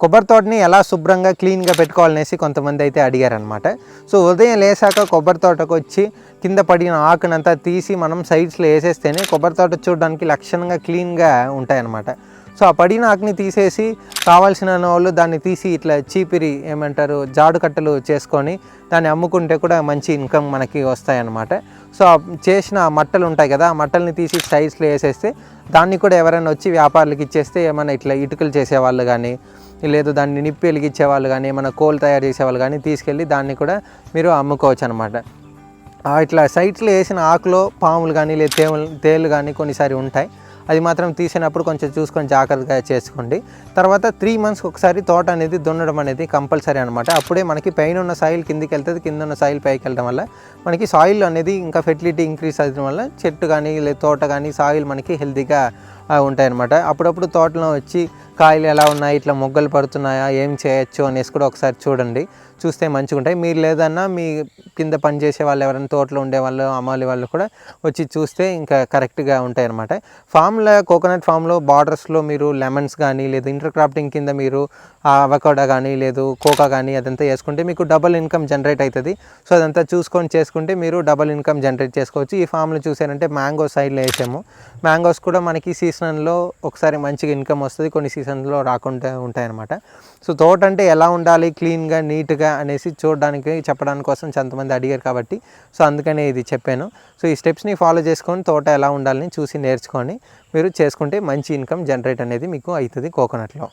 కొబ్బరి తోటని ఎలా శుభ్రంగా క్లీన్గా పెట్టుకోవాలనేసి కొంతమంది అయితే అడిగారనమాట. సో ఉదయం లేసాక కొబ్బరి తోటకు వచ్చి కింద పడిన ఆకునంతా తీసి మనం సైడ్స్లో వేసేస్తేనే కొబ్బరి తోట చూడడానికి లక్షణంగా క్లీన్గా ఉంటాయన్నమాట. సో ఆ పడిన ఆకుని తీసేసి కావాల్సిన వాళ్ళు దాన్ని తీసి ఇట్లా చీపిరి ఏమంటారు జాడు కట్టలు చేసుకొని దాన్ని అమ్ముకుంటే కూడా మంచి ఇన్కమ్ మనకి వస్తాయన్నమాట. సో చేసిన మట్టలు ఉంటాయి కదా, ఆ మట్టల్ని తీసి సైడ్స్లో వేసేస్తే దాన్ని కూడా ఎవరైనా వచ్చి వ్యాపారులకు ఇచ్చేస్తే ఏమైనా ఇట్లా ఇటుకలు చేసేవాళ్ళు కానీ లేదు దాన్ని నిప్పి వెలిగించే వాళ్ళు కానీ ఏమైనా కోల్ తయారు చేసేవాళ్ళు కానీ తీసుకెళ్ళి దాన్ని కూడా మీరు అమ్ముకోవచ్చు అనమాట. ఇట్లా సైడ్స్లో వేసిన ఆకులో పాములు కానీ లేదా తేలు కానీ కొన్నిసారి ఉంటాయి. అది మాత్రం తీసినప్పుడు కొంచెం చూసుకొని జాగ్రత్తగా చేసుకోండి. తర్వాత 3 monthsకి ఒకసారి తోట అనేది దున్నడం అనేది కంపల్సరీ అనమాట. అప్పుడే మనకి పైన ఉన్న సాయిల్ కిందికి వెళ్తుంది, కింద ఉన్న సాయిల్ పైకి వెళ్ళడం వల్ల మనకి సాయిల్ అనేది ఇంకా ఫెర్టిలిటీ ఇంక్రీజ్ అవ్వడం వల్ల చెట్టు కానీ లేదా తోట కానీ సాయిల్ మనకి హెల్తీగా ఉంటాయన్నమాట. అప్పుడప్పుడు తోటలో వచ్చి కాయలు ఎలా ఉన్నాయి, ఇట్లా మొగ్గలు పడుతున్నాయా, ఏం చేయొచ్చు అనేసి కూడా ఒకసారి చూడండి. చూస్తే మంచిగా ఉంటాయి. మీరు లేదన్నా మీ కింద పనిచేసే వాళ్ళు ఎవరైనా తోటలో ఉండేవాళ్ళు అమ్మాలి వాళ్ళు కూడా వచ్చి చూస్తే ఇంకా కరెక్ట్గా ఉంటాయి అన్నమాట. ఫామ్లో కోకోనట్ ఫామ్లో బార్డర్స్లో మీరు లెమన్స్ కానీ లేదా ఇంటర్ క్రాఫ్టింగ్ కింద మీరు అవకాడో కానీ లేదు కోకా కానీ అదంతా వేసుకుంటే మీకు డబుల్ ఇన్కమ్ జనరేట్ అవుతుంది. సో అదంతా చూసుకొని చేసుకుంటే మీరు డబుల్ ఇన్కమ్ జనరేట్ చేసుకోవచ్చు. ఈ ఫామ్లో చూసారంటే మ్యాంగో సైడ్లో వేసాము. మ్యాంగోస్ కూడా మనకి సీజన్లో ఒకసారి మంచిగా ఇన్కమ్ వస్తుంది, కొన్ని సీజన్లో రాకుండా ఉంటాయన్నమాట. సో తోట అంటే ఎలా ఉండాలి క్లీన్గా నీట్గా అనేసి చూడడానికి చెప్పడానికి కోసం కొంతమంది అడిగారు కాబట్టి సో అందుకనే ఇది చెప్పాను. సో ఈ స్టెప్స్ని ఫాలో చేసుకొని తోట ఎలా ఉండాలని చూసి నేర్చుకొని మీరు చేసుకుంటే మంచి ఇన్కమ్ జనరేట్ అనేది మీకు అవుతుంది కోకోనట్లో.